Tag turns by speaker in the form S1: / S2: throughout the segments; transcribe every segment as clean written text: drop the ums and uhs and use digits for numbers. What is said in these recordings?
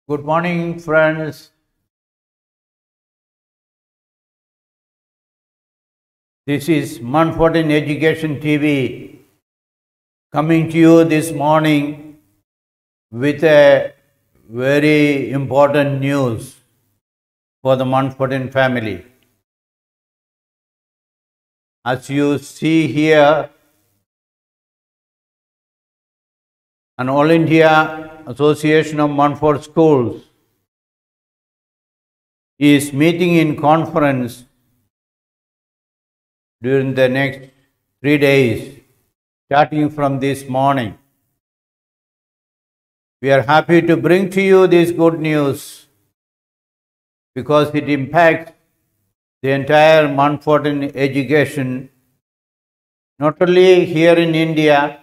S1: Good morning, friends. This is Montfort in Education TV coming to you this morning with a very important news for the Montfortin family. As you see here, an All India Association of Montfort Schools is meeting in conference during the next 3 days, starting from this morning. We are happy to bring to you this good news because it impacts the entire Montfortin education, not only here in India,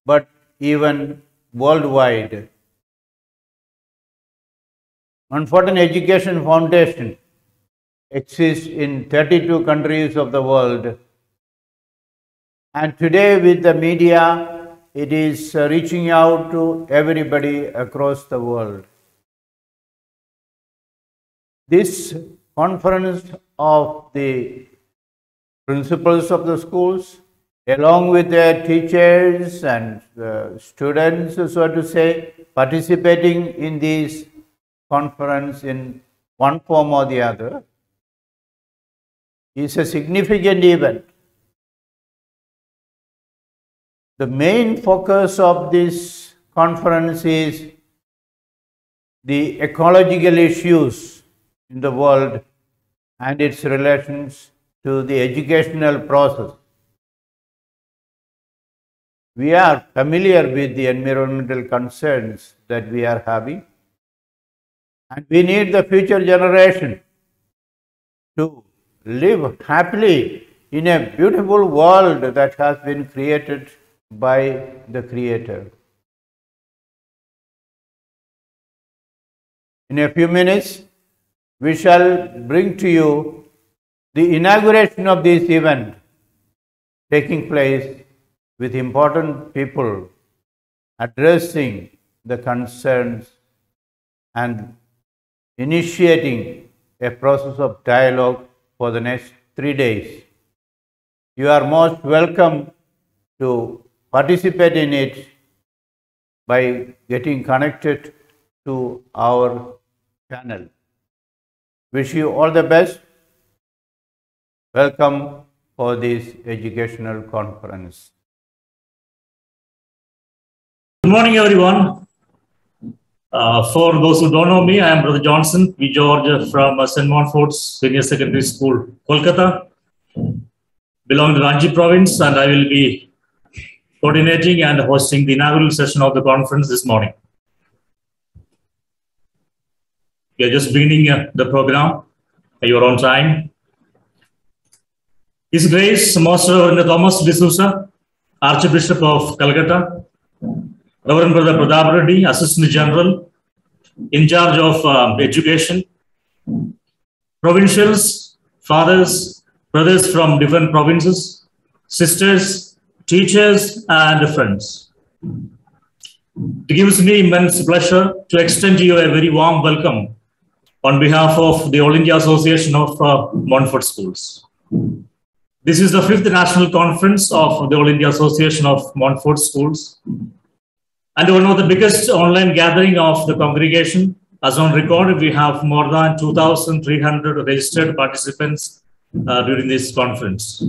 S1: but even worldwide. Montfortin Education Foundation exists in 32 countries of the world, and today with the media, it is reaching out to everybody across the world. This conference of the principals of the schools, along with their teachers and students, so to say, participating in this conference in one form or the other, is a significant event. The main focus of this conference is the ecological issues in the world and its relations to the educational process. We are familiar with the environmental concerns that we are having, and we need the future generation to live happily in a beautiful world that has been created by the Creator. In a few minutes, we shall bring to you the inauguration of this event taking place with important people addressing the concerns and initiating a process of dialogue for the next 3 days. You are most welcome to participate in it by getting connected to our channel. Wish you all the best. Welcome for this educational conference.
S2: Good morning, everyone. For those who don't know me, I am Brother Johnson P. George from St. Montfort's Senior Secondary School, Kolkata, belong to Ranchi province, and I will be coordinating and hosting the inaugural session of the conference this morning. We are just beginning the program. You are on time. His Grace, Master Reverend Thomas D'Souza, Archbishop of Calcutta, Reverend Brother Pradap Reddy, Assistant General, in charge of education, provincials, fathers, brothers from different provinces, sisters, teachers, and friends. It gives me immense pleasure to extend to you a very warm welcome on behalf of the All India Association of Montfort Schools. This is the 5th National Conference of the All India Association of Montfort Schools, and one of the biggest online gathering of the congregation. As on record, we have more than 2,300 registered participants during this conference.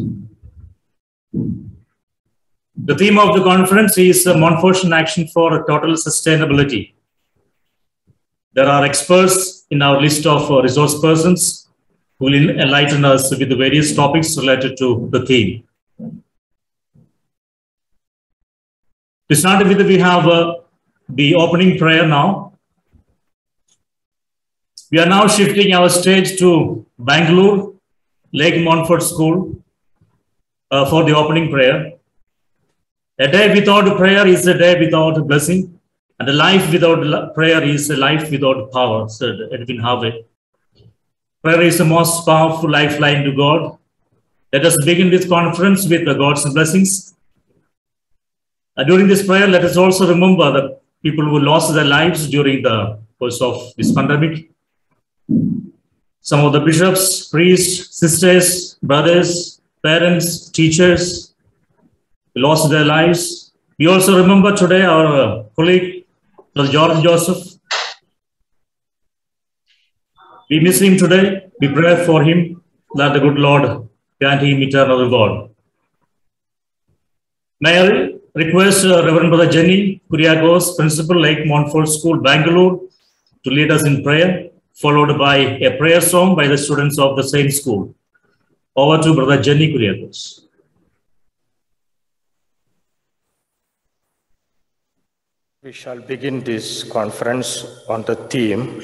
S2: The theme of the conference is Montfortian Action for Total Sustainability. There are experts in our list of resource persons who will enlighten us with the various topics related to the theme. To start with, we have the opening prayer now. We are now shifting our stage to Bangalore, Lake Montfort School for the opening prayer. A day without prayer is a day without blessing, and a life without prayer is a life without power, said Edwin Harvey. Prayer is the most powerful lifeline to God. Let us begin this conference with God's blessings. During this prayer, let us also remember the people who lost their lives during the course of this pandemic. Some of the bishops, priests, sisters, brothers, parents, teachers lost their lives. We also remember today our colleague, Brother George Joseph. We miss him today. We pray for him that the good Lord grant him eternal reward. May I request Reverend Brother Jenny Kuriakos, Principal, Lake Montfort School, Bangalore, to lead us in prayer, followed by a prayer song by the students of the same school. Over to Brother Jenny Kuriakos.
S3: We shall begin this conference on the theme,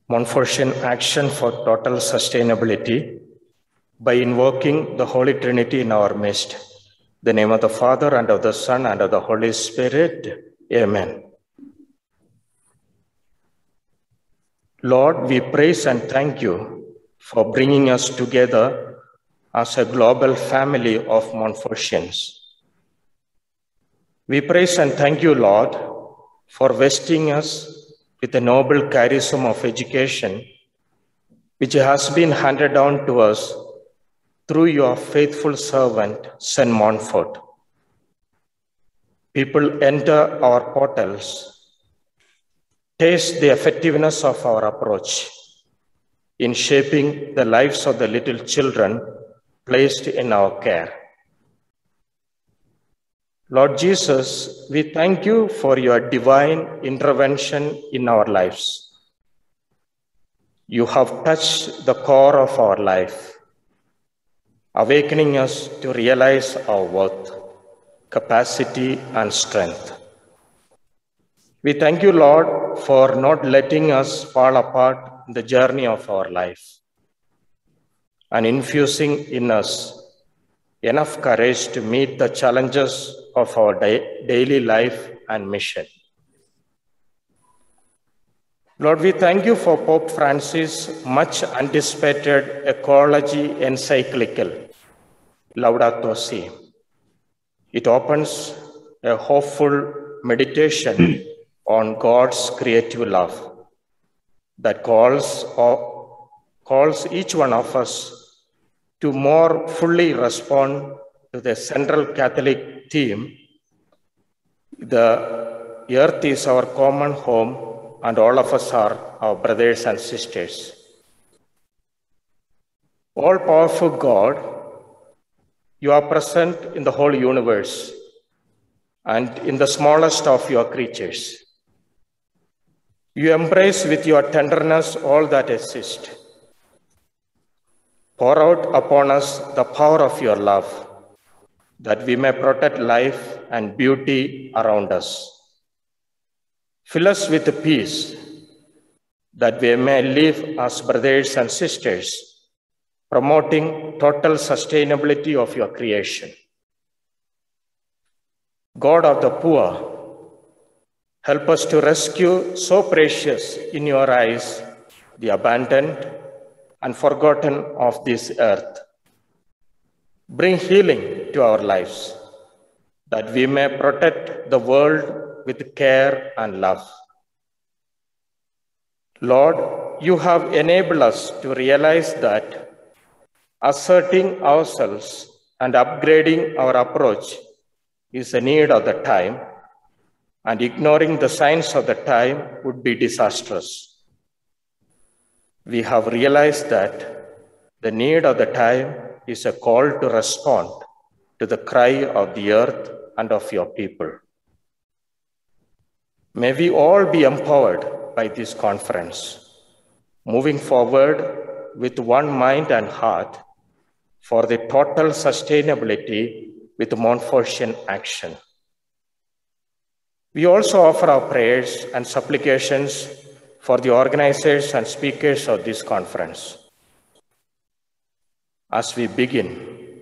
S3: Montfortian Action for Total Sustainability, by invoking the Holy Trinity in our midst. In the name of the Father, and of the Son, and of the Holy Spirit. Amen. Lord, we praise and thank you for bringing us together as a global family of Montfortians. We praise and thank you, Lord, for vesting us with a noble charism of education, which has been handed down to us through your faithful servant, St. Montfort. People enter our portals, taste the effectiveness of our approach in shaping the lives of the little children placed in our care. Lord Jesus, we thank you for your divine intervention in our lives. You have touched the core of our life, awakening us to realize our worth, capacity, and strength. We thank you, Lord, for not letting us fall apart in the journey of our life and infusing in us enough courage to meet the challenges of our daily life and mission. Lord, we thank you for Pope Francis' much anticipated ecology encyclical, Laudato Si. It opens a hopeful meditation on God's creative love that calls each one of us to more fully respond to the central Catholic theme, the earth is our common home and all of us are our brothers and sisters. All-powerful God, you are present in the whole universe and in the smallest of your creatures. You embrace with your tenderness all that exists. Pour out upon us the power of your love, that we may protect life and beauty around us. Fill us with peace, that we may live as brothers and sisters, promoting total sustainability of your creation. God of the poor, help us to rescue so precious in your eyes the abandoned and forgotten of this earth. Bring healing to our lives, that we may protect the world with care and love. Lord, you have enabled us to realize that asserting ourselves and upgrading our approach is a need of the time, and ignoring the signs of the time would be disastrous. We have realized that the need of the time is a call to respond to the cry of the earth and of your people. May we all be empowered by this conference, moving forward with one mind and heart for the total sustainability with Montfortian action. We also offer our prayers and supplications for the organizers and speakers of this conference. As we begin,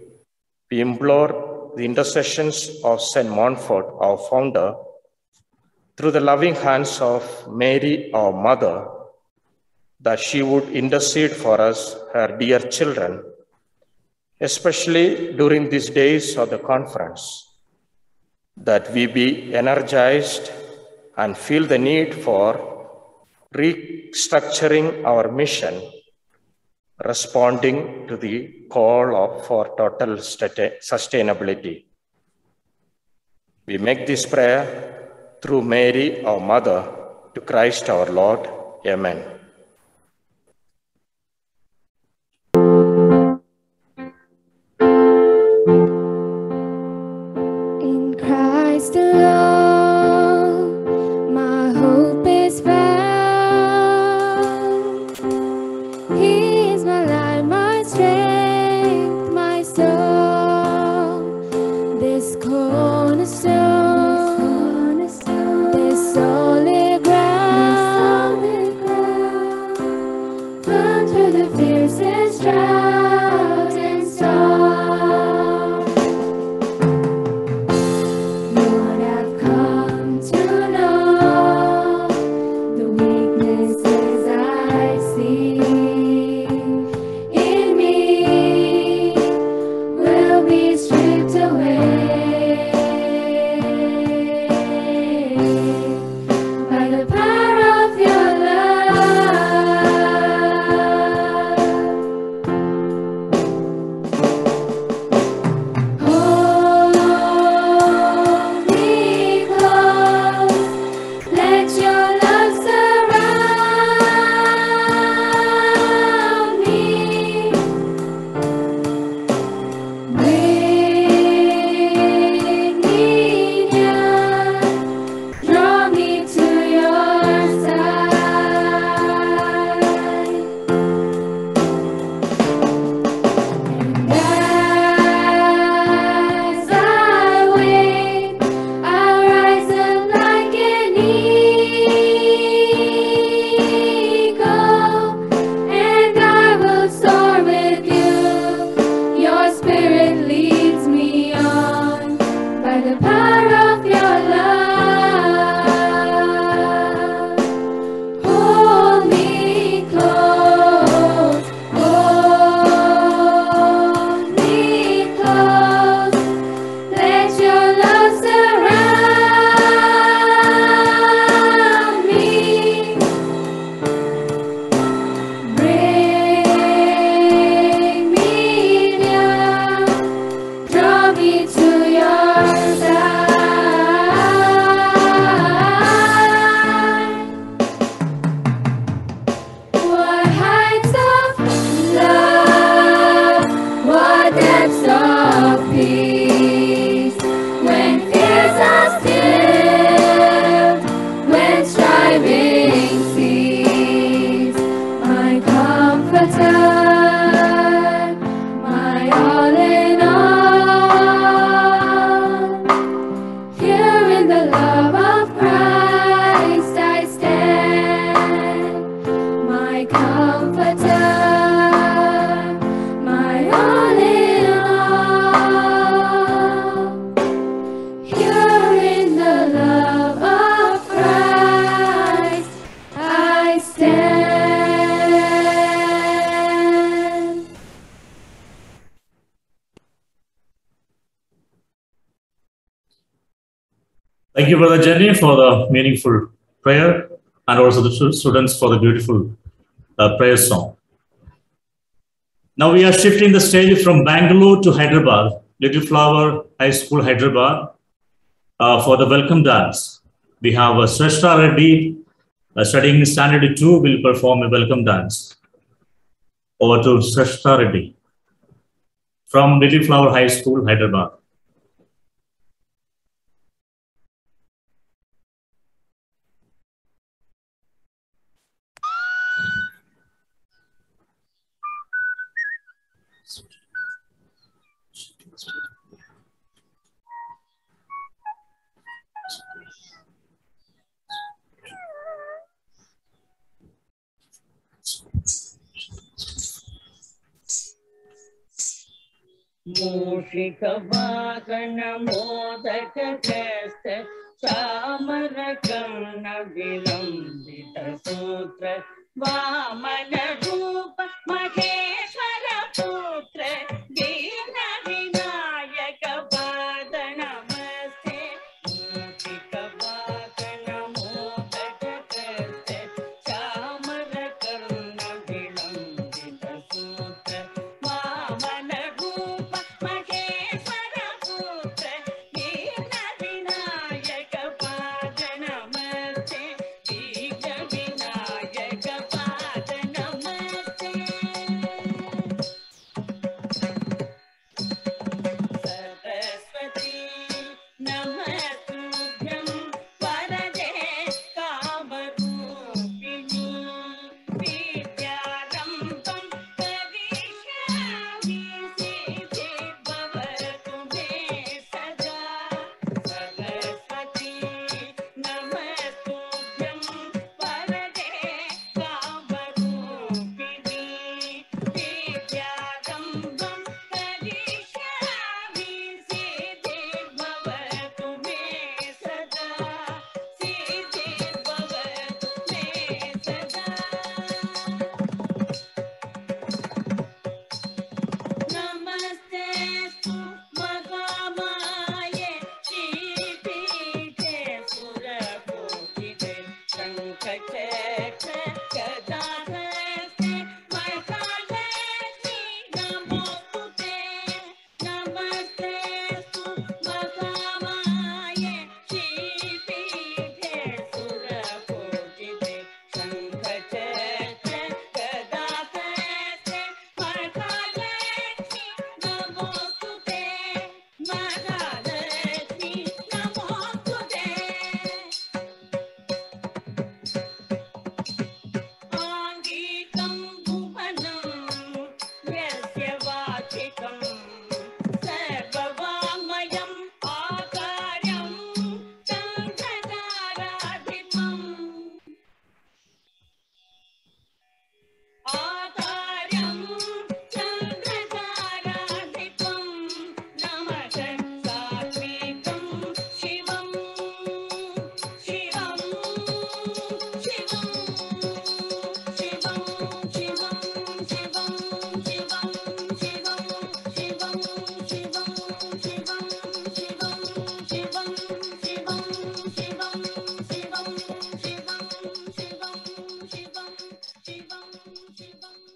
S3: we implore the intercessions of St. Montfort, our founder, through the loving hands of Mary, our mother, that she would intercede for us, her dear children, especially during these days of the conference, that we be energized and feel the need for restructuring our mission, responding to the call for total sustainability. We make this prayer through Mary, our Mother, to Christ our Lord. Amen.
S4: In Christ alone, my hope is found. He is my light, my strength, my soul. This cornerstone, this solid ground, run through the fiercest drought and storm. Lord, I've come to know the weaknesses I see in me will be stripped away by the power of your love. Hold me close, let your love surround me. Bring me near, draw me to your side. And as I wait, I'll rise up like an eagle, and I will soar with you. Your spirit leads me on by the power of your love. Hold me close, hold me close. Let your love surround me. Bring me near, draw me to your side. What heights of love, what depths of peace, when fears are stilled, when striving cease. My comforter, my all in all. Here in the love of Christ I stand. My comforter, my all in all. Here in the love of Christ I stand.
S2: Thank you, Brother Jenny, for the meaningful prayer, and also the students for the beautiful prayer song. Now we are shifting the stage from Bangalore to Hyderabad, Little Flower High School, Hyderabad, for the welcome dance. We have Sreshta Reddy, studying in Standard 2, will perform a welcome dance. Over to Sreshta Reddy from Little Flower High School, Hyderabad.
S5: मूषिक वाहन मोदक हस्त चामर कर्ण विलंबित सूत्र वामन रूप महेश्वर पुत्र दीन विनायक पाद नमस्ते मूषिक वाहन मोदक हस्त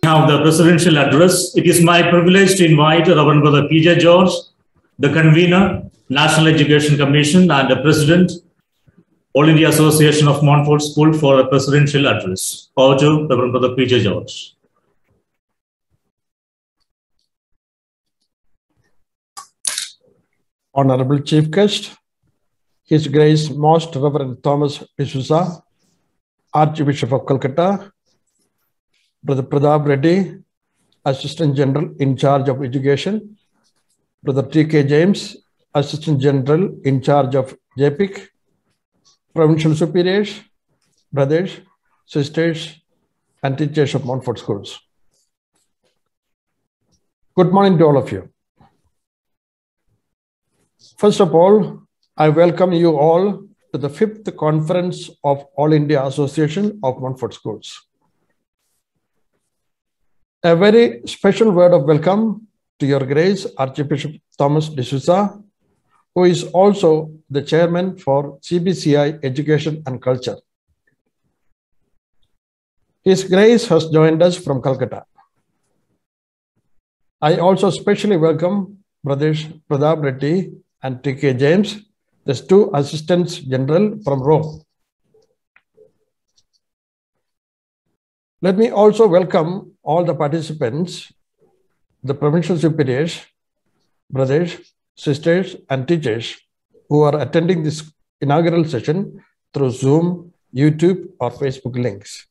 S2: have the presidential address. It is my privilege to invite Reverend Brother P.J. George, the convener, National Education Commission, and the President, All India Association of Montfort School, for a presidential address. Over to Reverend Brother P.J. George.
S6: Honorable Chief Guest, His Grace Most Reverend Thomas D'Souza, Archbishop of Calcutta, Brother Pradap Reddy, Assistant General in charge of Education, Brother T.K. James, Assistant General in charge of JPIC, Provincial Superiors, brothers, sisters, and teachers of Montfort Schools. Good morning to all of you. First of all, I welcome you all to the 5th Conference of All India Association of Montfort Schools. A very special word of welcome to Your Grace, Archbishop Thomas D'Souza, who is also the chairman for CBCI Education and Culture. His Grace has joined us from Calcutta. I also specially welcome Brothers Pradap Reddy and T.K. James, the 2 Assistants General from Rome. Let me also welcome all the participants, the Provincial Superiors, brothers, sisters, and teachers who are attending this inaugural session through Zoom, YouTube, or Facebook links.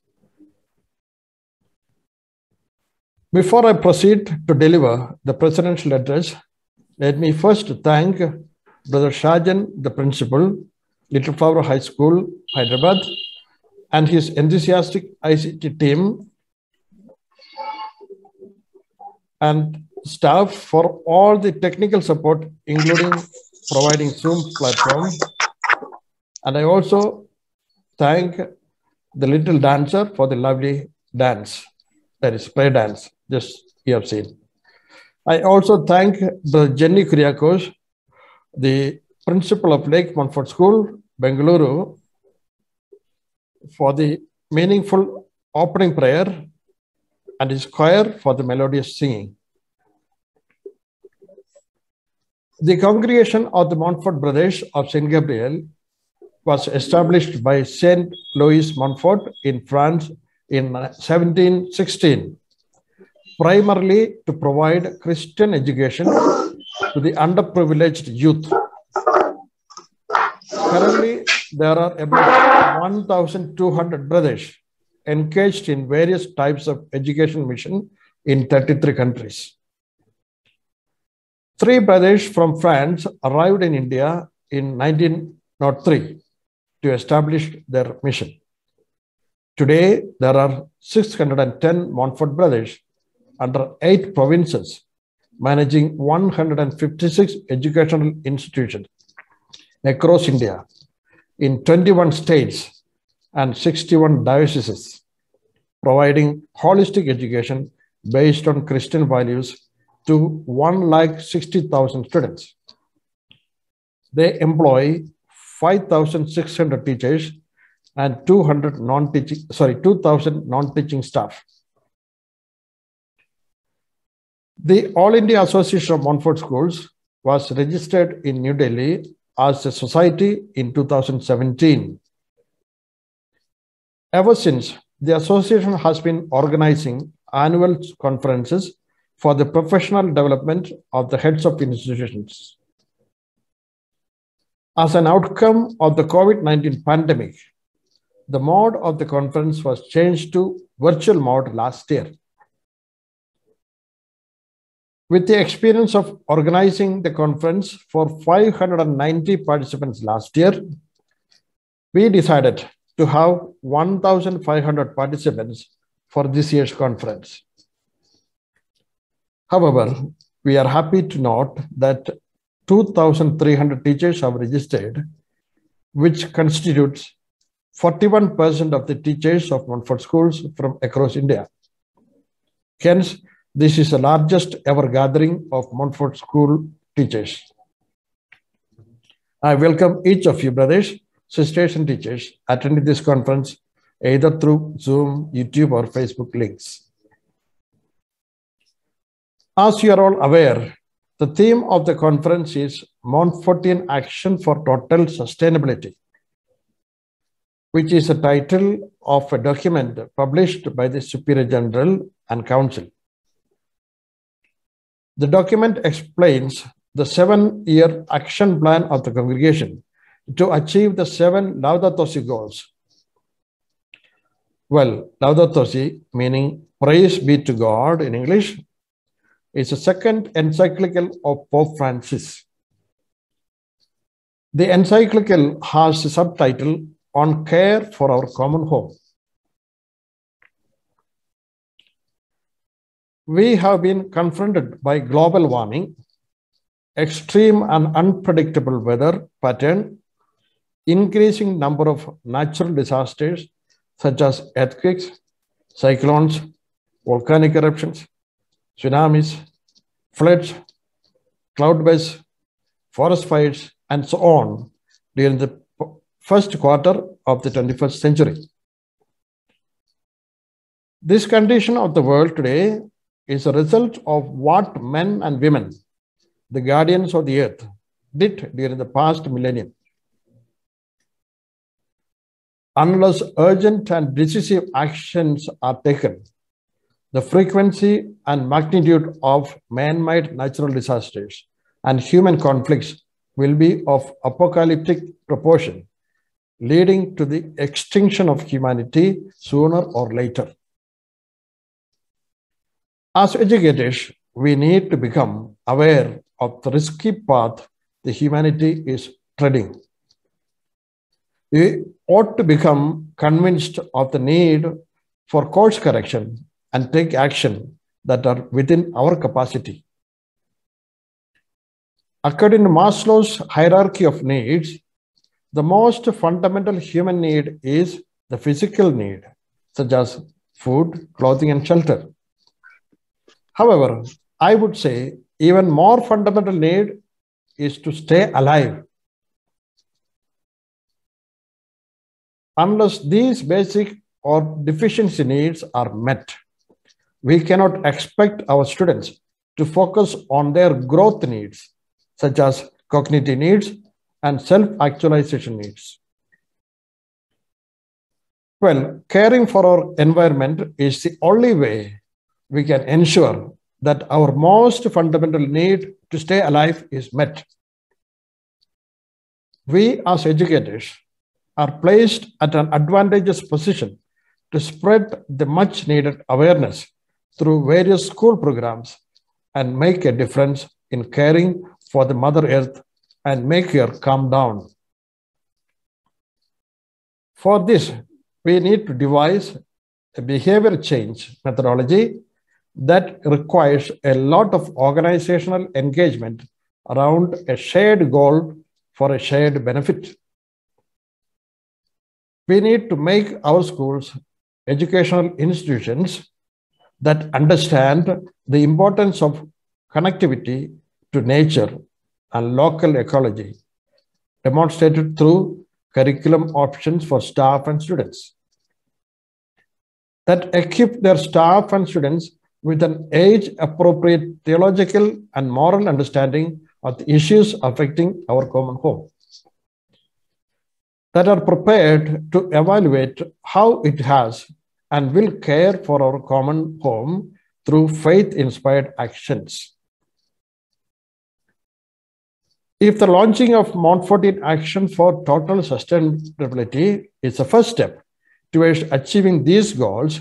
S6: Before I proceed to deliver the presidential address, let me first thank Brother Shajan, the principal, Little Flower High School, Hyderabad, and his enthusiastic ICT team and staff for all the technical support, including providing Zoom platform. And I also thank the little dancer for the lovely dance, that is play dance, just you have seen. I also thank the Jenny Kuriakos, the principal of Lake Montfort School, Bengaluru, for the meaningful opening prayer and his choir for the melodious singing. The congregation of the Montfort Brothers of St. Gabriel was established by Saint Louis Montfort in France in 1716, primarily to provide Christian education to the underprivileged youth. Currently, there are about 1,200 brothers engaged in various types of education mission in 33 countries. 3 brothers from France arrived in India in 1903 to establish their mission. Today, there are 610 Montfort brothers under 8 provinces, managing 156 educational institutions across India in 21 states and 61 dioceses, providing holistic education based on Christian values to 160,000 students. They employ 5,600 teachers and 2,000 non-teaching staff. The All India Association of Montfort Schools was registered in New Delhi as a society in 2017. Ever since, the association has been organizing annual conferences for the professional development of the heads of institutions. As an outcome of the COVID-19 pandemic, the mode of the conference was changed to virtual mode last year. With the experience of organizing the conference for 590 participants last year, we decided to have 1,500 participants for this year's conference. However, we are happy to note that 2,300 teachers have registered, which constitutes 41% of the teachers of Montfort schools from across India. Hence, this is the largest ever gathering of Montfort school teachers. I welcome each of you, brothers, sisters, and teachers attending this conference, either through Zoom, YouTube, or Facebook links. As you are all aware, the theme of the conference is Montfortian Action for Total Sustainability, which is the title of a document published by the Superior General and Council. The document explains the 7-year action plan of the congregation to achieve the 7 Laudato Si goals. Well, Laudato Si, meaning praise be to God in English, is the second encyclical of Pope Francis. The encyclical has a subtitle on care for our common home. We have been confronted by global warming, extreme and unpredictable weather pattern, increasing number of natural disasters such as earthquakes, cyclones, volcanic eruptions, tsunamis, floods, cloudbursts, forest fires, and so on during the first quarter of the 21st century. This condition of the world today is a result of what men and women, the guardians of the earth, did during the past millennium. Unless urgent and decisive actions are taken, the frequency and magnitude of man-made natural disasters and human conflicts will be of apocalyptic proportion, leading to the extinction of humanity sooner or later. As educators, we need to become aware of the risky path the humanity is treading. We ought to become convinced of the need for course correction and take action that are within our capacity. According to Maslow's hierarchy of needs, the most fundamental human need is the physical need, such as food, clothing, and shelter. However, I would say even more fundamental need is to stay alive. Unless these basic or deficiency needs are met, we cannot expect our students to focus on their growth needs, such as cognitive needs and self-actualization needs. Well, caring for our environment is the only way we can ensure that our most fundamental need to stay alive is met. We as educators are placed at an advantageous position to spread the much needed awareness through various school programs and make a difference in caring for the Mother Earth and make her calm down. For this, we need to devise a behavior change methodology that requires a lot of organizational engagement around a shared goal for a shared benefit. We need to make our schools educational institutions that understand the importance of connectivity to nature and local ecology, demonstrated through curriculum options for staff and students, that equip their staff and students with an age-appropriate theological and moral understanding of the issues affecting our common home, that are prepared to evaluate how it has and will care for our common home through faith-inspired actions. If the launching of Montfortian Action for Total Sustainability is the first step towards achieving these goals,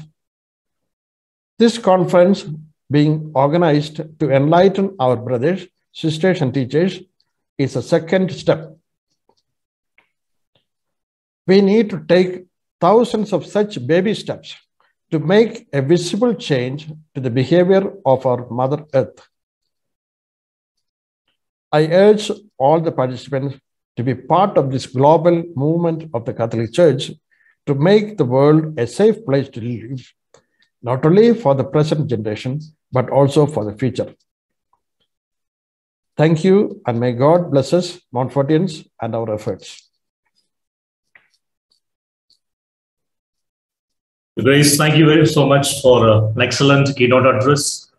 S6: this conference being organized to enlighten our brothers, sisters, and teachers is a second step. We need to take thousands of such baby steps to make a visible change to the behavior of our Mother Earth. I urge all the participants to be part of this global movement of the Catholic Church to make the world a safe place to live, not only for the present generation, but also for the future. Thank you, and may God bless us, Montfortians, and our efforts.
S2: Grace, thank you very so much for an excellent keynote address.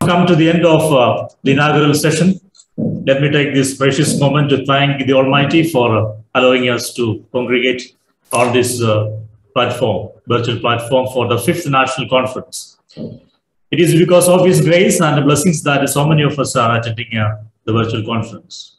S2: come to the end of the inaugural session. Let me take this precious moment to thank the Almighty for allowing us to congregate on this platform, virtual platform for the 5th National Conference. It is because of His grace and the blessings that so many of us are attending the virtual conference.